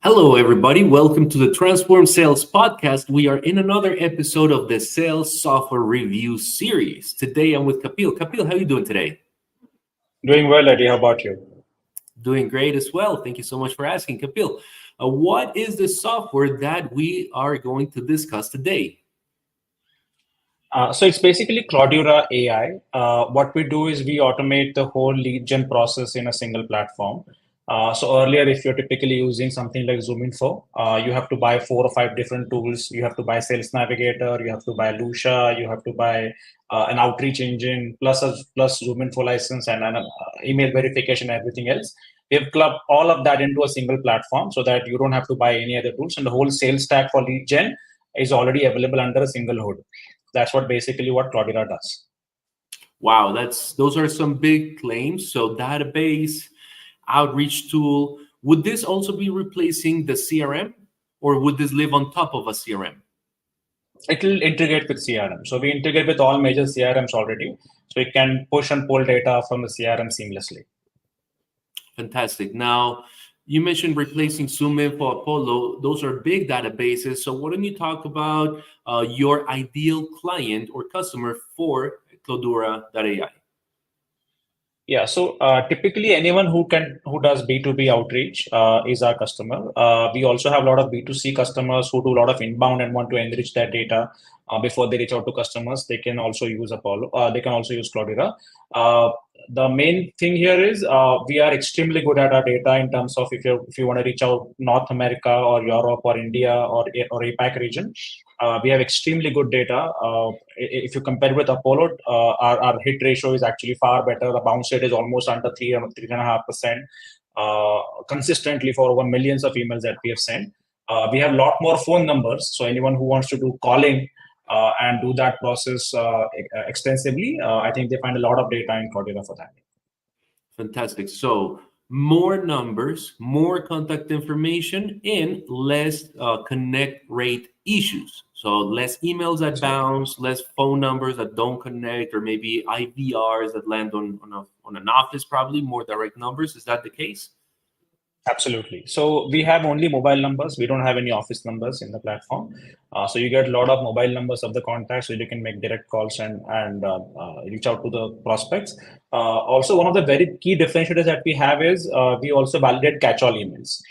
Hello, everybody. Welcome to the Transform Sales Podcast. We are in another episode of the Sales Software Review Series. Today, I'm with Kapil. Kapil, how are you doing today? Doing well, Eddie. How about you? Doing great as well. Thank you so much for asking. Kapil, what is the software that we are going to discuss today? So it's basically Clodura AI. What we do is we automate the whole lead gen process in a single platform. So earlier, if you're typically using something like ZoomInfo, you have to buy four or five different tools. You have to buy Sales Navigator, you have to buy Lucia, you have to buy an outreach engine, plus ZoomInfo license and an email verification, and everything else. We've clubbed all of that into a single platform so that you don't have to buy any other tools, and the whole sales stack for lead gen is already available under a single hood. That's what basically what Clodura does. Wow, those are some big claims. So, database, outreach tool. Would this also be replacing the CRM, or would this live on top of a CRM? It will integrate with CRM. So we integrate with all major CRMs already. So we can push and pull data from the CRM seamlessly. Fantastic. Now, you mentioned replacing ZoomInfo, Apollo. Those are big databases. So, why don't you talk about your ideal client or customer for Clodura.ai? Yeah, so typically anyone who does B2B outreach is our customer. We also have a lot of B2C customers who do a lot of inbound and want to enrich their data before they reach out to customers. They can also use Apollo. They can also use Clodura. The main thing here is we are extremely good at our data in terms of if you want to reach out North America or Europe or India or APAC region. We have extremely good data. If you compare with Apollo, our hit ratio is actually far better. The bounce rate is almost under 3.5% consistently for over millions of emails that we have sent. We have a lot more phone numbers. So anyone who wants to do calling and do that process extensively, I think they find a lot of data in Cordura for that. Fantastic. So, more numbers, more contact information, and less connect rate issues. So, less emails that bounce, less phone numbers that don't connect, or maybe IVRs that land on an office, probably more direct numbers. Is that the case? Absolutely. So we have only mobile numbers. We don't have any office numbers in the platform. So you get a lot of mobile numbers of the contacts, so you can make direct calls and reach out to the prospects. Also, one of the very key differentiators that we have is we also validate catch-all emails,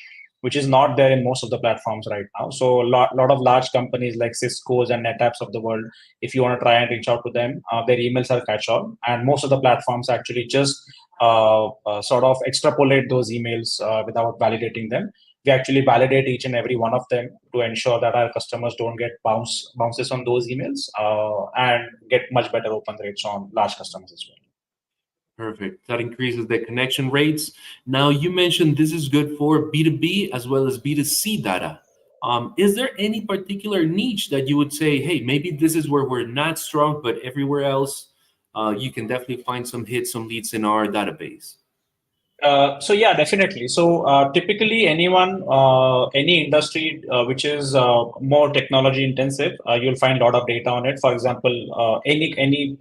which is not there in most of the platforms right now. So lot of large companies like Cisco's and NetApps of the world, if you want to try and reach out to them, their emails are catch-all, and most of the platforms actually just sort of extrapolate those emails without validating them. We actually validate each and every one of them to ensure that our customers don't get bounces on those emails and get much better open rates on large customers as well. Perfect. That increases the connection rates. Now, you mentioned this is good for B2B as well as B2C data. Is there any particular niche that you would say, hey, maybe this is where we're not strong, but everywhere else, you can definitely find some hits, some leads in our database? So yeah, definitely. So typically, any industry which is more technology intensive, you'll find a lot of data on it. For example, any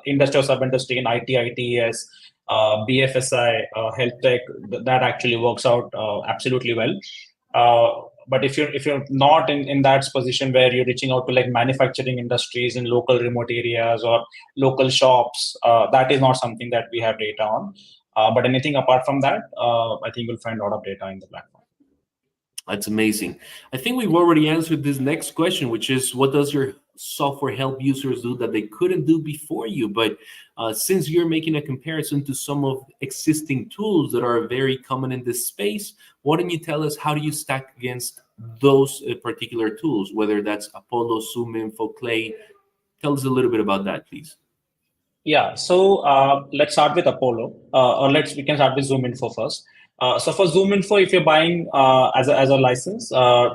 industry or sub industry in IT, ITES, BFSI, health tech, that actually works out absolutely well. But if you're not in that position where you're reaching out to like manufacturing industries in local remote areas or local shops, that is not something that we have data on. But anything apart from that, I think you'll find a lot of data in the platform. That's amazing. I think we've already answered this next question, which is what does your software help users do that they couldn't do before you? But since you're making a comparison to some of existing tools that are very common in this space, why don't you tell us how do you stack against those particular tools, whether that's Apollo, ZoomInfo, Clay? Tell us a little bit about that, please. Yeah, so let's start with Apollo, or we can start with ZoomInfo first. So for ZoomInfo, if you're buying as a license,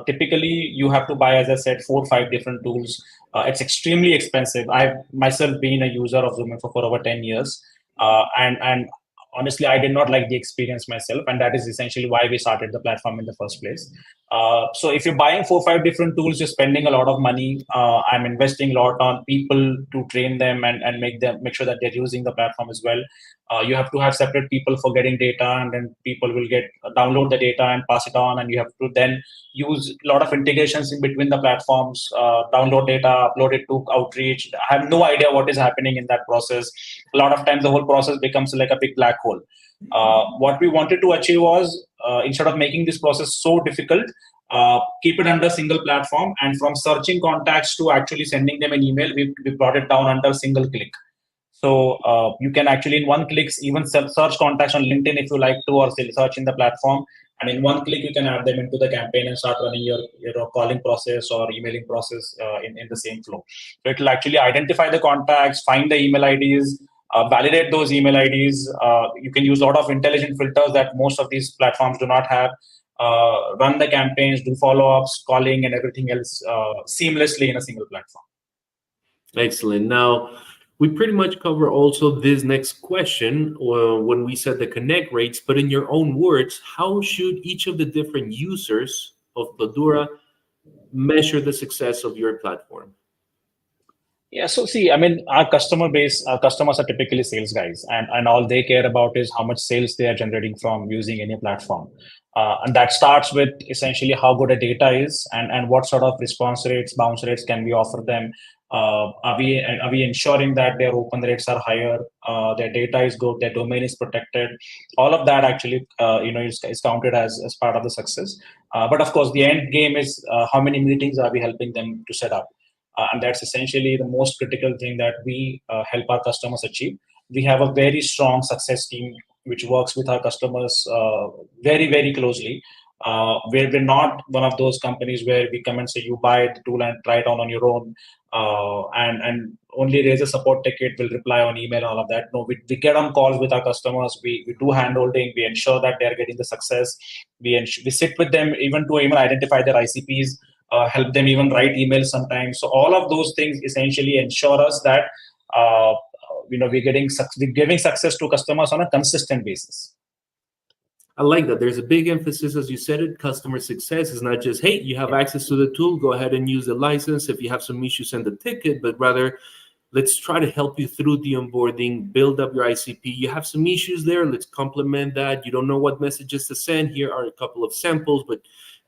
typically you have to buy, as I said, 4 or 5 different tools. It's extremely expensive. I've myself been a user of ZoomInfo for over 10 years, and honestly, I did not like the experience myself, and that is essentially why we started the platform in the first place. So if you're buying 4 or 5 different tools, you're spending a lot of money. I'm investing a lot on people to train them and make sure that they're using the platform as well. You have to have separate people for getting data, and then people will download the data and pass it on, and you have to then use a lot of integrations in between the platforms, download data, upload it to Outreach. I have no idea what is happening in that process. A lot of times the whole process becomes like a big black hole. What we wanted to achieve was, instead of making this process so difficult, keep it under single platform, and from searching contacts to actually sending them an email, we brought it down under single click. So you can actually in one click even search contacts on LinkedIn if you like to, or search in the platform, and in one click you can add them into the campaign and start running your calling process or emailing process in the same flow. So it will actually identify the contacts, find the email IDs, validate those email IDs. You can use a lot of intelligent filters that most of these platforms do not have. Run the campaigns, do follow-ups, calling, and everything else seamlessly in a single platform. Excellent. Now, we pretty much cover also this next question when we said the connect rates, but in your own words, how should each of the different users of Clodura measure the success of your platform? Yeah, so see, I mean, our customer base, our customers are typically sales guys, and all they care about is how much sales they are generating from using any platform. And that starts with essentially how good a data is, and what sort of response rates, bounce rates can we offer them. Are we ensuring that their open rates are higher, their data is good, their domain is protected? All of that actually, is counted as part of the success. But of course, the end game is how many meetings are we helping them to set up. And that's essentially the most critical thing that we help our customers achieve. We have a very strong success team which works with our customers very, very closely. We're not one of those companies where we come and say, you buy the tool and try it on your own, and only raise a support ticket, will reply on email, all of that. No, we get on calls with our customers. We do handholding. We ensure that they're getting the success. We sit with them even to even identify their ICPs, help them even write emails sometimes. So all of those things essentially ensure us that we're giving success to customers on a consistent basis. I like that. There's a big emphasis, as you said it, customer success is not just, hey, you have access to the tool, go ahead and use the license. If you have some issues, send the ticket, but rather, let's try to help you through the onboarding, build up your ICP. You have some issues there, let's complement that. You don't know what messages to send. Here are a couple of samples, but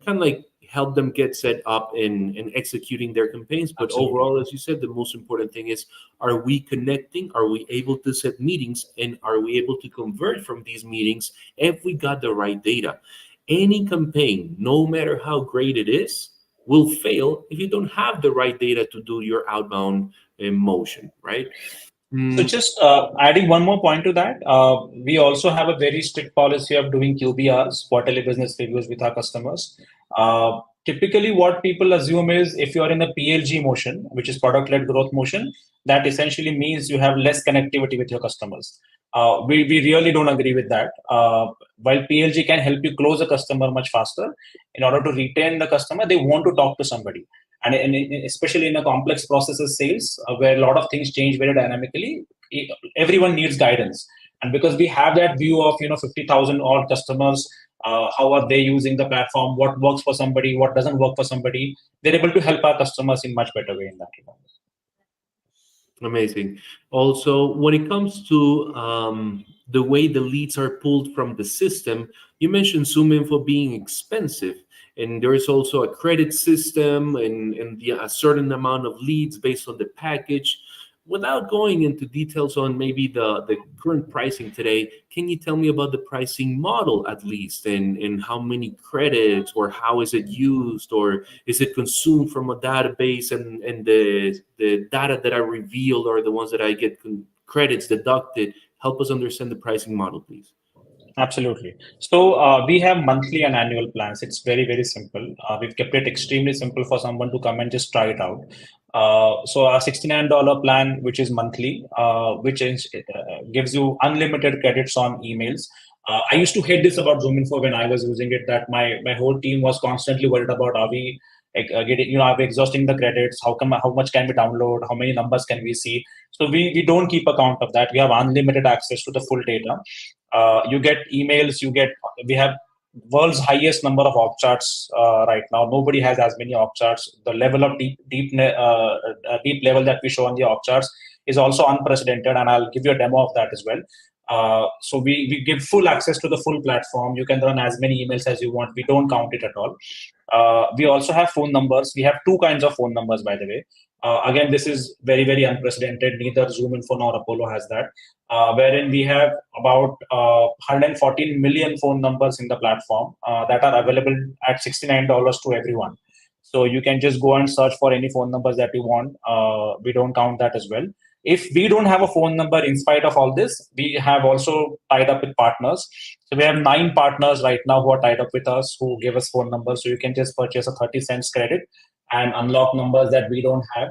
kind of like help them get set up in executing their campaigns. But Absolutely. Overall, as you said, the most important thing is, are we connecting? Are we able to set meetings? And are we able to convert from these meetings if we got the right data? Any campaign, no matter how great it is, will fail if you don't have the right data to do your outbound motion, right? So just adding one more point to that, we also have a very strict policy of doing QBRs, quarterly business reviews, with our customers. Typically, what people assume is if you are in a PLG motion, which is product-led growth motion, that essentially means you have less connectivity with your customers. We really don't agree with that. While PLG can help you close a customer much faster, in order to retain the customer, they want to talk to somebody. And especially in a complex processes sales, where a lot of things change very dynamically, everyone needs guidance. And because we have that view of 50,000 odd customers, how are they using the platform, what works for somebody, what doesn't work for somebody, they're able to help our customers in much better way in that regard. Amazing. Also, when it comes to the way the leads are pulled from the system, you mentioned ZoomInfo being expensive, and there is also a credit system and a certain amount of leads based on the package. Without going into details on maybe the current pricing today, can you tell me about the pricing model at least, and how many credits, or how is it used, or is it consumed from a database, and the data that I revealed are the ones that I get credits deducted? Help us understand the pricing model, please. Absolutely. So we have monthly and annual plans. It's very, very simple. We've kept it extremely simple for someone to come and just try it out. So our $69 plan, which is monthly, gives you unlimited credits on emails. I used to hate this about ZoomInfo when I was using it, that my whole team was constantly worried about, are we exhausting the credits? How much can we download? How many numbers can we see? So we don't keep account of that. We have unlimited access to the full data. You get emails. We have world's highest number of org charts right now. Nobody has as many org charts. The level of deep level that we show on the org charts is also unprecedented, and I'll give you a demo of that as well. So we give full access to the full platform. You can run as many emails as you want. We don't count it at all. We also have phone numbers. We have two kinds of phone numbers, by the way. Again, this is very, very unprecedented. Neither Zoom Info nor Apollo has that. Wherein we have about 114 million phone numbers in the platform that are available at $69 to everyone. So you can just go and search for any phone numbers that you want. We don't count that as well. If we don't have a phone number, in spite of all this, we have also tied up with partners. So we have 9 partners right now who are tied up with us, who give us phone numbers. So you can just purchase a 30 cents credit and unlock numbers that we don't have,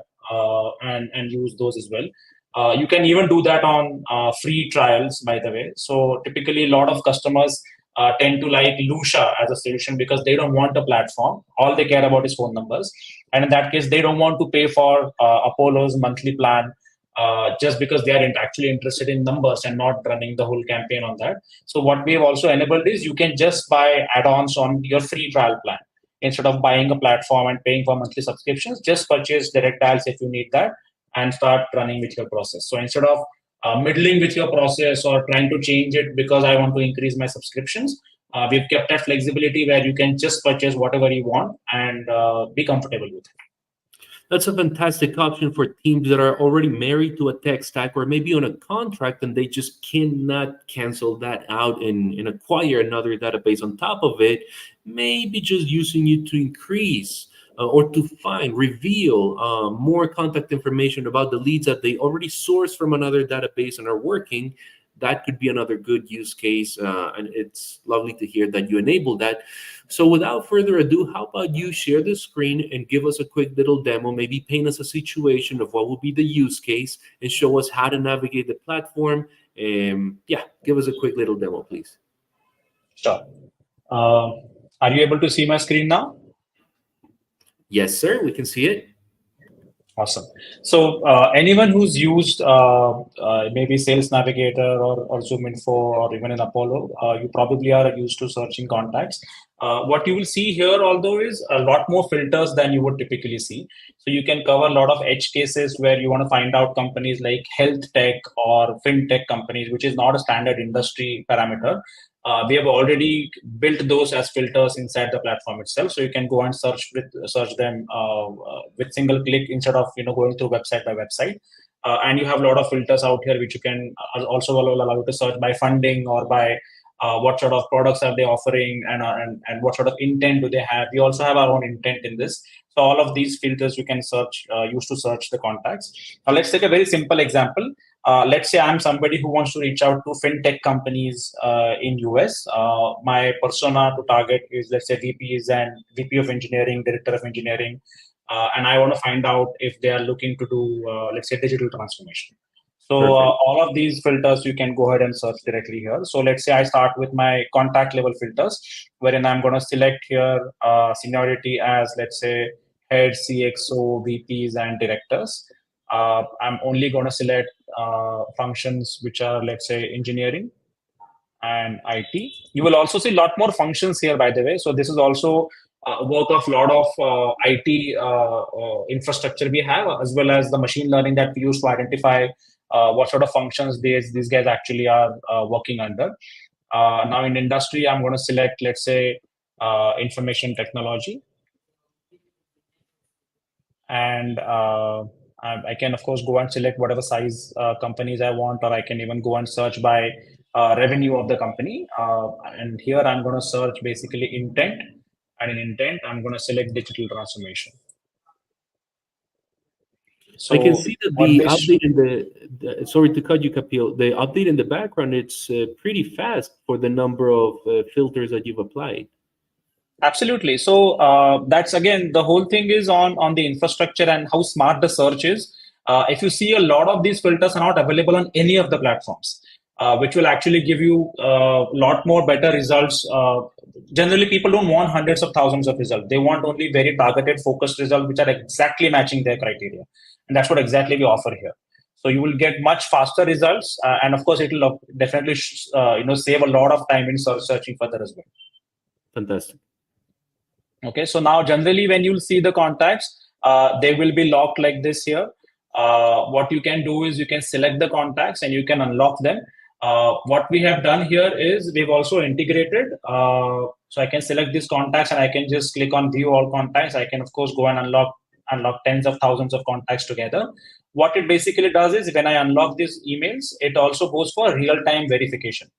and use those as well. You can even do that on free trials, by the way. So typically, a lot of customers tend to like Lucia as a solution because they don't want a platform. All they care about is phone numbers. And in that case, they don't want to pay for Apollo's monthly plan just because they are actually interested in numbers and not running the whole campaign on that. So what we have also enabled is you can just buy add-ons on your free trial plan. Instead of buying a platform and paying for monthly subscriptions, just purchase direct dials if you need that and start running with your process. So instead of middling with your process or trying to change it because I want to increase my subscriptions, we've kept that flexibility where you can just purchase whatever you want and be comfortable with it. That's a fantastic option for teams that are already married to a tech stack or maybe on a contract and they just cannot cancel that out and acquire another database on top of it. Maybe just using it to increase or to reveal more contact information about the leads that they already sourced from another database and are working. That could be another good use case. And it's lovely to hear that you enable that. So without further ado, how about you share the screen and give us a quick little demo, maybe paint us a situation of what would be the use case and show us how to navigate the platform. Yeah, give us a quick little demo, please. Sure. Are you able to see my screen now? Yes, sir, we can see it. Awesome. So anyone who's used maybe Sales Navigator or Zoom Info or even in Apollo, you probably are used to searching contacts. What you will see here, although, is a lot more filters than you would typically see. So you can cover a lot of edge cases where you want to find out companies like health tech or fintech companies, which is not a standard industry parameter. We have already built those as filters inside the platform itself, so you can go and search them with single click instead of going through website by website. And you have a lot of filters out here which you can also allow you to search by funding or by what sort of products are they offering and what sort of intent do they have. We also have our own intent in this. So all of these filters you can use to search the contacts. Now let's take a very simple example. Let's say I'm somebody who wants to reach out to fintech companies in US. My persona to target is, let's say, VPs and VP of engineering, director of engineering, and I want to find out if they are looking to do, let's say, digital transformation. So all of these filters you can go ahead and search directly here. So let's say I start with my contact level filters, wherein I'm going to select here seniority as, let's say, head, CXO, VPs, and directors. I'm only going to select functions which are, let's say, engineering and IT. You will also see a lot more functions here, by the way. So this is also work of a lot of IT infrastructure we have, as well as the machine learning that we use to identify what sort of functions these guys actually are working under. Now in industry, I'm going to select, let's say, information technology. And I can, of course, go and select whatever size companies I want, or I can even go and search by revenue of the company. And here I'm going to search basically intent. And in intent, I'm going to select digital transformation. So I can see that the update in sorry to cut you, Kapil, the update in the background, it's pretty fast for the number of filters that you've applied. Absolutely. So that's, again, the whole thing is on the infrastructure and how smart the search is. If you see, a lot of these filters are not available on any of the platforms, which will actually give you a lot more better results. Generally, people don't want hundreds of thousands of results. They want only very targeted, focused results, which are exactly matching their criteria. And that's what exactly we offer here. So you will get much faster results. And of course, it will definitely save a lot of time in searching further as well. Fantastic. Okay, so now generally when you'll see the contacts, they will be locked like this here. What you can do is you can select the contacts and you can unlock them. What we have done here is we've also integrated. So I can select these contacts and I can just click on view all contacts. I can of course go and unlock tens of thousands of contacts together. What it basically does is when I unlock these emails, it also goes for real-time verification.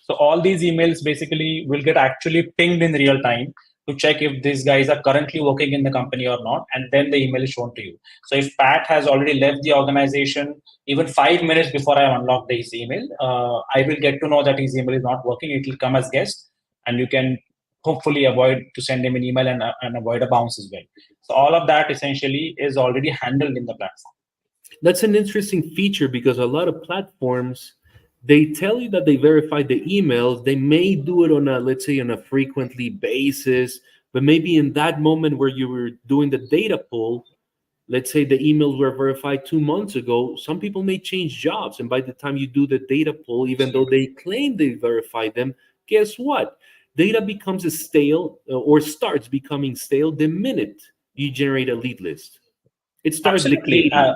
So all these emails basically will get actually pinged in real time to check if these guys are currently working in the company or not, and then the email is shown to you. So if Pat has already left the organization, even 5 minutes before I unlock his email, I will get to know that his email is not working. It will come as guest, and you can hopefully avoid to send him an email and avoid a bounce as well. So all of that essentially is already handled in the platform. That's an interesting feature because a lot of platforms, they tell you that they verify the emails. They may do it on a, let's say, on a frequently basis, but maybe in that moment where you were doing the data pull, let's say the emails were verified 2 months ago, some people may change jobs. And by the time you do the data pull, even though they claim they verified them, guess what? Data becomes a stale or starts becoming stale the minute you generate a lead list. It starts Absolutely. degrading.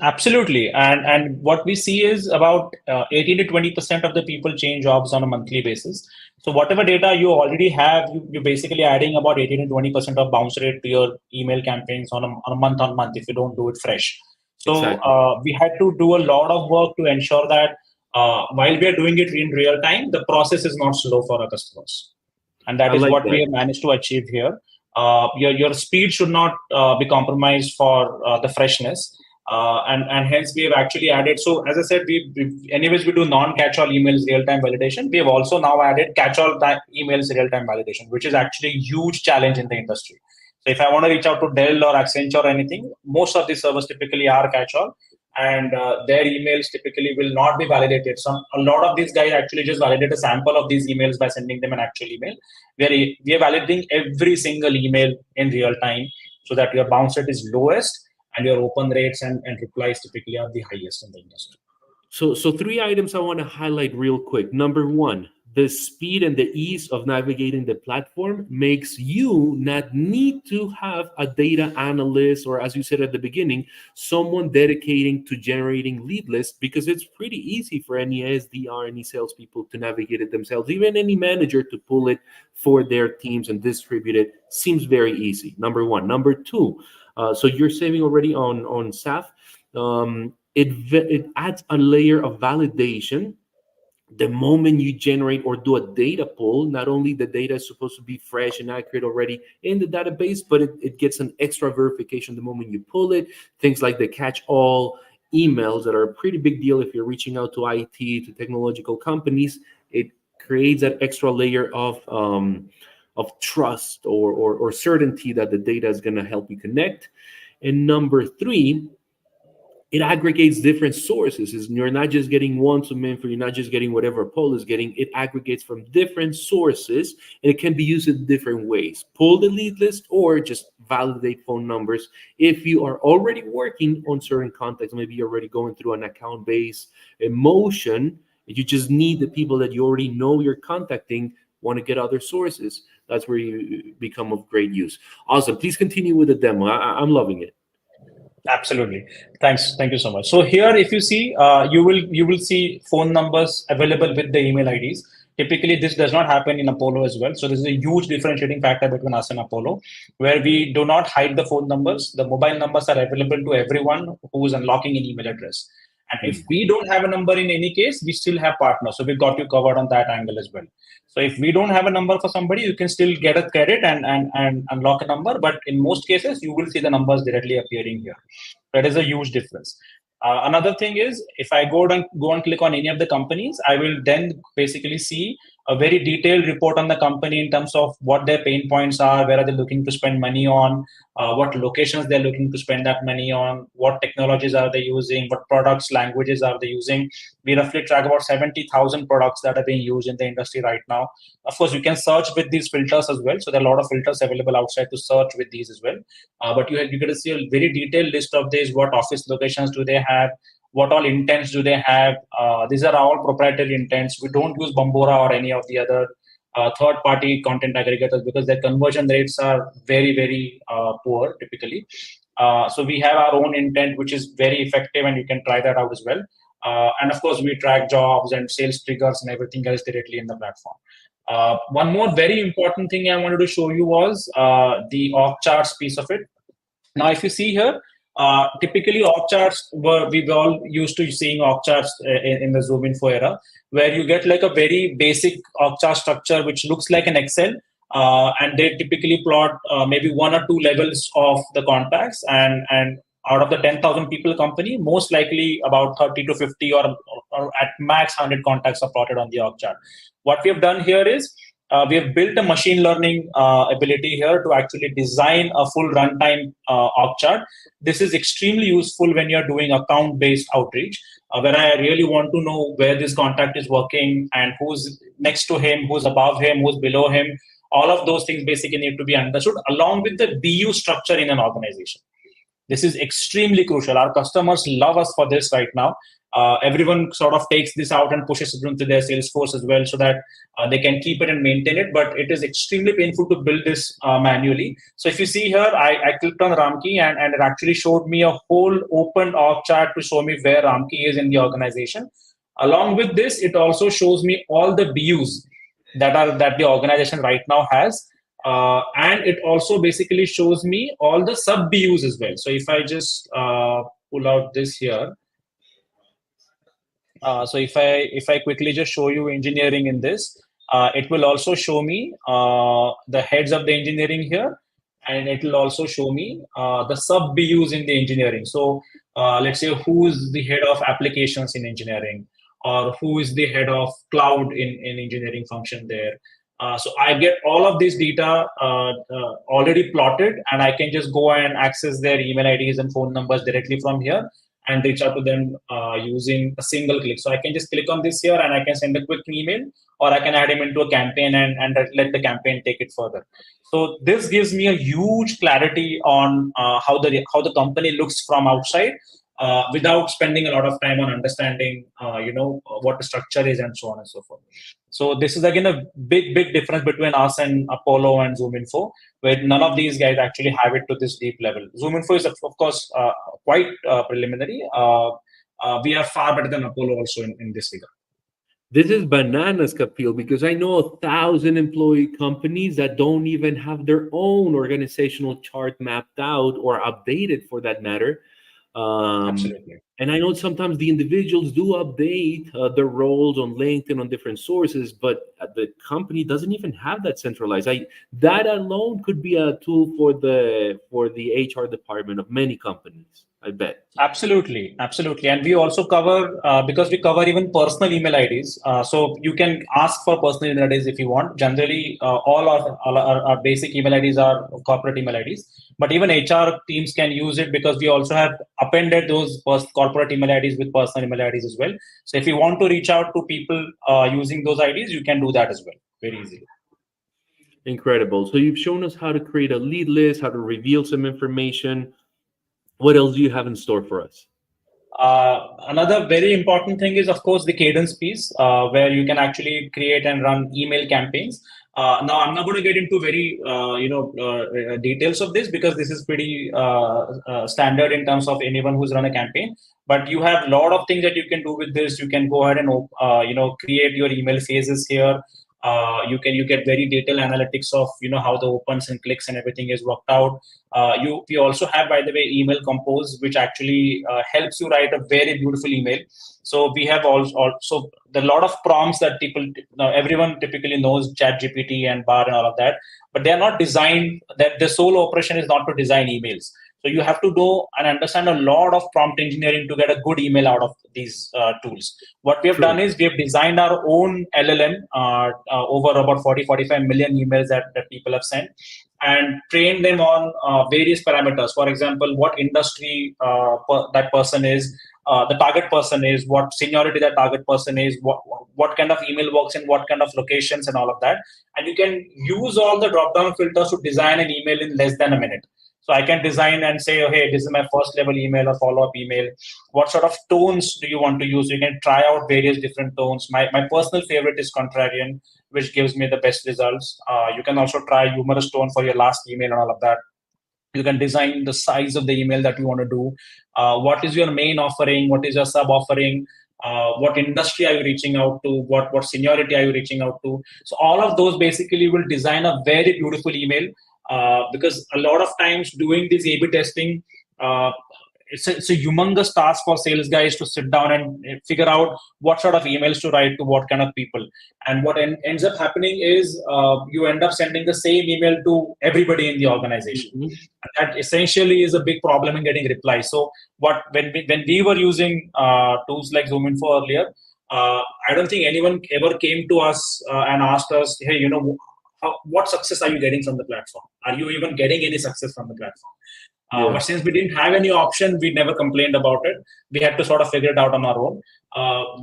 Absolutely, and what we see is about 18 to 20% of the people change jobs on a monthly basis. So whatever data you already have, you're basically adding about 18 to 20% of bounce rate to your email campaigns on a month on month if you don't do it fresh. So Exactly. we had to do a lot of work to ensure that while we are doing it in real time, the process is not slow for our customers, and that I is like what we that. have managed to achieve here. Your speed should not be compromised for the freshness. And hence we have actually added. So as I said, anyways we do non-catch-all emails real-time validation. We have also now added catch-all emails real-time validation, which is actually a huge challenge in the industry. So if I want to reach out to Dell or Accenture or anything, most of these servers typically are catch-all, and their emails typically will not be validated. A lot of these guys actually just validate a sample of these emails by sending them an actual email. We are validating every single email in real time so that your bounce rate is lowest and your open rates and replies typically are the highest in the industry. So three items I want to highlight real quick. Number one, the speed and the ease of navigating the platform makes you not need to have a data analyst or, as you said at the beginning, someone dedicating to generating lead lists, because it's pretty easy for any SDR, any salespeople to navigate it themselves. Even any manager to pull it for their teams and distribute it seems very easy. Number one. Number two, so you're saving already on staff. It adds a layer of validation the moment you generate or do a data pull. Not only the data is supposed to be fresh and accurate already in the database, but it gets an extra verification the moment you pull it. Things like the catch-all emails that are a pretty big deal if you're reaching out to IT, to technological companies. It creates that extra layer of trust or certainty that the data is going to help you connect. And number three, it aggregates different sources. You're not just getting one from info, you're not just getting whatever Paul is getting. It aggregates from different sources, and it can be used in different ways. Pull the lead list or just validate phone numbers. If you are already working on certain contacts, maybe you're already going through an account-based motion, you just need the people that you already know you're contacting, want to get other sources. That's where you become of great use. Awesome. Please continue with the demo. I'm loving it. Absolutely. Thank you so much. So here, if you see, you will see phone numbers available with the email IDs. Typically, this does not happen in Apollo as well. So this is a huge differentiating factor between us and Apollo, where we do not hide the phone numbers. The mobile numbers are available to everyone who is unlocking an email address. And if we don't have a number in any case, we still have partners. So we've got you covered on that angle as well. So if we don't have a number for somebody, you can still get a credit and unlock a number. But in most cases, you will see the numbers directly appearing here. That is a huge difference. Another thing is, if I go and click on any of the companies, I will then basically see a very detailed report on the company in terms of what their pain points are, where are they looking to spend money on, what locations they're looking to spend that money on, what technologies are they using, what products, languages are they using. We roughly track about 70,000 products that are being used in the industry right now. Of course, you can search with these filters as well. So there are a lot of filters available outside to search with these as well. But you get to see a very detailed list of these. What office locations do they have? What all intents do they have? These are all proprietary intents. We don't use Bambora or any of the other third-party content aggregators, because their conversion rates are very, very poor typically. So we have our own intent, which is very effective, and you can try that out as well. And of course, we track jobs and sales triggers and everything else directly in the platform. One more very important thing I wanted to show you was the org charts piece of it. Now, if you see here, typically org charts we were all used to seeing org charts in the ZoomInfo era, where you get like a very basic org chart structure, which looks like an Excel, and they typically plot maybe 1 or 2 levels of the contacts, and out of the 10,000 people company, most likely about 30 to 50 or at max 100 contacts are plotted on the org chart. What we have done here is we have built a machine learning ability here to actually design a full runtime org chart. This is extremely useful when you're doing account-based outreach, where I really want to know where this contact is working and who's next to him, who's above him, who's below him. All of those things basically need to be understood along with the BU structure in an organization. This is extremely crucial. Our customers love us for this right now. Everyone sort of takes this out and pushes it into their Salesforce as well, so that they can keep it and maintain it. But it is extremely painful to build this manually. So if you see here, I clicked on Ramki, and it actually showed me a whole open org chart to show me where Ramki is in the organization. Along with this, it also shows me all the BUs that the organization right now has. And it also basically shows me all the sub BUs as well. So if I just pull out this here, so if I quickly just show you engineering in this, it will also show me the heads of the engineering here, and it will also show me the sub BUs in the engineering. So let's say who is the head of applications in engineering, or who is the head of cloud in engineering function there. So I get all of this data already plotted, and I can just go and access their email IDs and phone numbers directly from here and reach out to them using a single click. So I can just click on this here, and I can send a quick email, or I can add him into a campaign and let the campaign take it further. So this gives me a huge clarity on how the company looks from outside, without spending a lot of time on understanding, what the structure is and so on and so forth. So this is again a big difference between us and Apollo and ZoomInfo, where none of these guys actually have it to this deep level. ZoomInfo is of course quite preliminary. We are far better than Apollo also in this regard. This is bananas, Kapil, because I know 1,000 employee companies that don't even have their own organizational chart mapped out or updated, for that matter. Absolutely. And I know sometimes the individuals do update their roles on LinkedIn on different sources, but the company doesn't even have that centralized. That alone could be a tool for the HR department of many companies, I bet. Absolutely. And we also cover, because we cover even personal email IDs. So you can ask for personal email IDs if you want. Generally, all our basic email IDs are corporate email IDs. But even HR teams can use it, because we also have appended those corporate email IDs with personal email IDs as well. So if you want to reach out to people using those IDs, you can do that as well, very easily. Incredible. So you've shown us how to create a lead list, how to reveal some information. What else do you have in store for us? Another very important thing is, of course, the cadence piece, where you can actually create and run email campaigns. Now, I'm not going to get into very details of this, because this is pretty standard in terms of anyone who's run a campaign. But you have a lot of things that you can do with this. You can go ahead and create your email phases here. You get very detailed analytics of how the opens and clicks and everything is worked out. We also have, by the way, email compose, which actually helps you write a very beautiful email. So we have also a lot of prompts that everyone typically knows, ChatGPT and Bar and all of that, but they are not designed. That the sole operation is not to design emails. So you have to go and understand a lot of prompt engineering to get a good email out of these tools. What we have done is we have designed our own LLM over about 40-45 million emails that people have sent, and trained them on various parameters. For example, what industry that person is, the target person is, what seniority that target person is, what kind of email works in what kind of locations and all of that. And you can use all the drop-down filters to design an email in less than a minute. So So I can design and say, oh, hey, this is my first level email or follow up email. What sort of tones do you want to use? You can try out various different tones. My personal favorite is contrarian, which gives me the best results. You can also try humorous tone for your last email and all of that. You can design the size of the email that you want to do. What is your main offering? What is your sub offering? What industry are you reaching out to? What seniority are you reaching out to? So all of those basically will design a very beautiful email, because a lot of times doing this A/B testing, uh, it's a humongous task for sales guys to sit down and figure out what sort of emails to write to what kind of people. And what ends up happening is, you end up sending the same email to everybody in the organization. Mhm. That essentially is a big problem in getting replies. So when we were using tools like ZoomInfo earlier, I don't think anyone ever came to us and asked us, hey, what success are you getting from the platform? Are you even getting any success from the platform? Yeah. But since we didn't have any option, we never complained about it. We had to sort of figure it out on our own.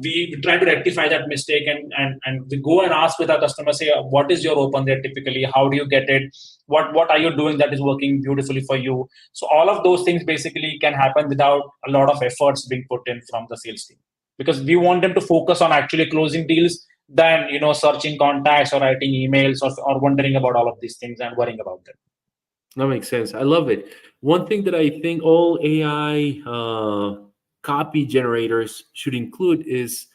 We try to rectify that mistake, and we go and ask with our customers, say, what is your open rate typically? How do you get it? What are you doing that is working beautifully for you? So all of those things basically can happen without a lot of efforts being put in from the sales team, because we want them to focus on actually closing deals than searching contacts or writing emails, or wondering about all of these things and worrying about them. That makes sense. I love it. One thing that I think all AI copy generators should include is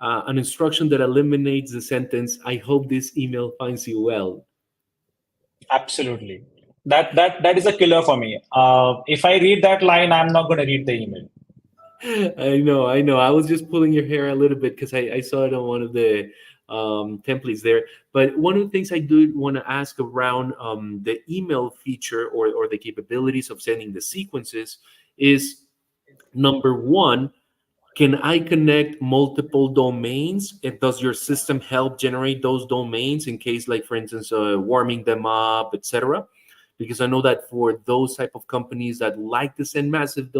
an instruction that eliminates the sentence, I hope this email finds you well. Absolutely. That is a killer for me. If I read that line, I'm not going to read the email. I know, I know. I was just pulling your hair a little bit because I saw it on one of the templates there. But one of the things I do want to ask around the email feature or the capabilities of sending the sequences is number one, can I connect multiple domains? And does your system help generate those domains in case, like for instance, warming them up, etc.? Because I know that for those type of companies that like to send massive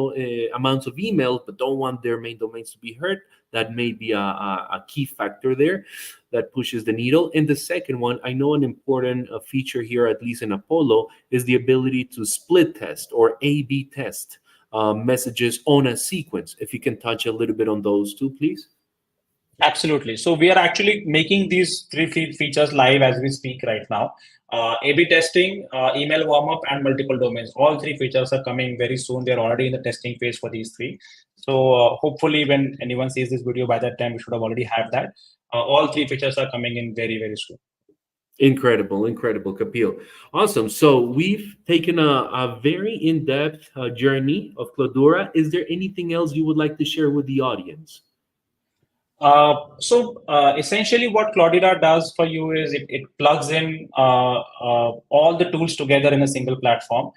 amounts of emails but don't want their main domains to be hurt, that may be a key factor there that pushes the needle. And the second one, I know an important feature here, at least in Apollo, is the ability to split test or A/B test messages on a sequence. If you can touch a little bit on those two, please. Absolutely. So we are actually making these three features live as we speak right now. A/B testing, email warm-up, and multiple domains. All three features are coming very soon. They're already in the testing phase for these three. So hopefully when anyone sees this video, by that time, we should have already have that. All three features are coming in very, very soon. Incredible, incredible, Kapil. Awesome. So we've taken a very in-depth journey of Clodura. Is there anything else you would like to share with the audience? Essentially, what Clodura does for you is it plugs in all the tools together in a single platform.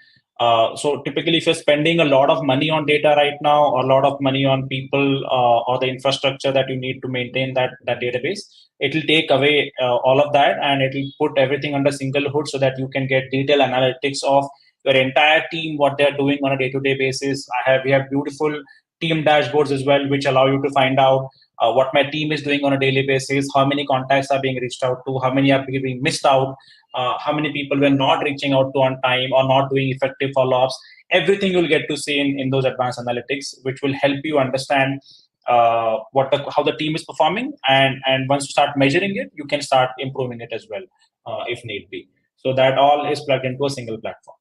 So typically, if you're spending a lot of money on data right now, or a lot of money on people, or the infrastructure that you need to maintain that database, it will take away all of that, and it will put everything under single hood so that you can get detailed analytics of your entire team, what they're doing on a day-to-day basis. We have beautiful team dashboards as well, which allow you to find out what my team is doing on a daily basis, how many contacts are being reached out to, how many are being missed out, how many people were not reaching out to on time or not doing effective follow-ups. Everything you'll get to see in those advanced analytics, which will help you understand how the team is performing. And once you start measuring it, you can start improving it as well, if need be. So that all is plugged into a single platform.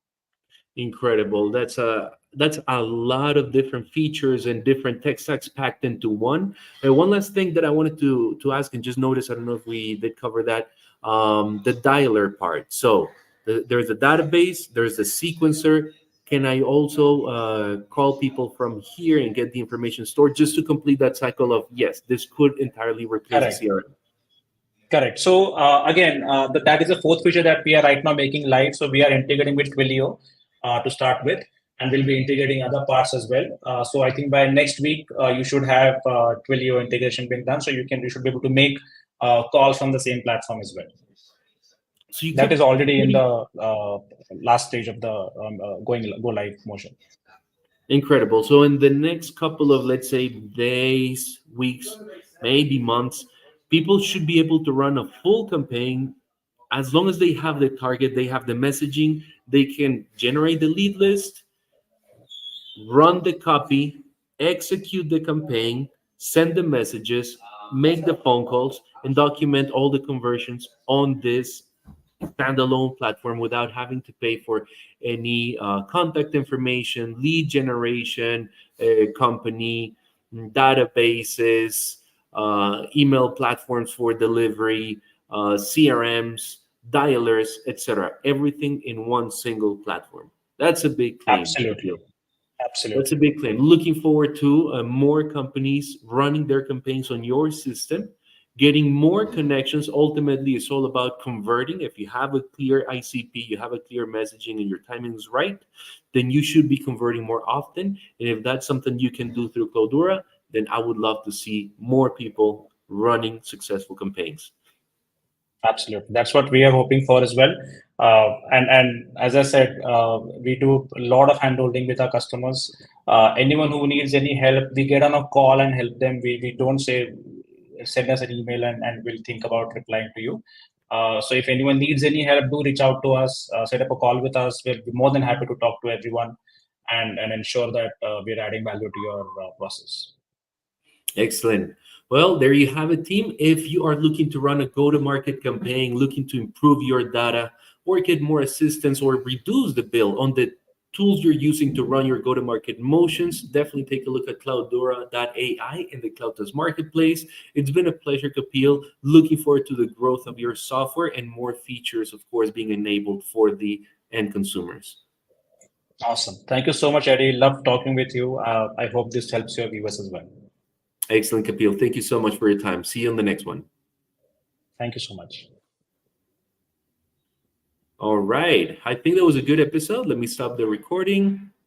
Incredible. That's a lot of different features and different tech stacks packed into one. And one last thing that I wanted to ask and just notice, I don't know if we did cover that, the dialer part. So there's a database, there's a sequencer. Can I also call people from here and get the information stored just to complete that cycle of, yes, this could entirely replace Correct. the CRM? Correct. So again, that is the fourth feature that we are right now making live. So we are integrating with Twilio to start with, and we'll be integrating other parts as well. So I think by next week you should have Twilio integration being done, so you should be able to make calls from the same platform as well. So you That could is already in the last stage of the go live motion. incredible. So in the next couple of, let's say, days, weeks, maybe months, people should be able to run a full campaign As long as they have the target, they have the messaging, they can generate the lead list, run the copy, execute the campaign, send the messages, make the phone calls, and document all the conversions on this standalone platform without having to pay for any contact information, lead generation, company databases, email platforms for delivery, CRMs, dialers, etc. Everything in one single platform. That's a big claim, Absolutely. Kapil. That's a Absolutely. big claim. Looking forward to more companies running their campaigns on your system, getting more connections. Ultimately, it's all about converting. If you have a clear ICP, you have a clear messaging, and your timing is right, then you should be converting more often. And if that's something you can do through Clodura, then I would love to see more people running successful campaigns. Absolutely. That's what we are hoping for as well. And as I said, we do a lot of handholding with our customers. Anyone who needs any help, we get on a call and help them. We don't say send us an email and we'll think about replying to you. So if anyone needs any help, do reach out to us, set up a call with us. We'll be more than happy to talk to everyone and ensure that we're adding value to your process. Excellent. Well, there you have it, team. If you are looking to run a go to market campaign, looking to improve your data or get more assistance or reduce the bill on the tools you're using to run your go to market motions, definitely take a look at Cloudura.ai in the CloudTest marketplace. It's been a pleasure, Kapil. Looking forward to the growth of your software and more features, of course, being enabled for the end consumers. Awesome. Thank you so much, Eddie. Love talking with you. I hope this helps your viewers as well. Excellent, Kapil. Thank you so much for your time. See you on the next one. Thank you so much. All right. I think that was a good episode. Let me stop the recording.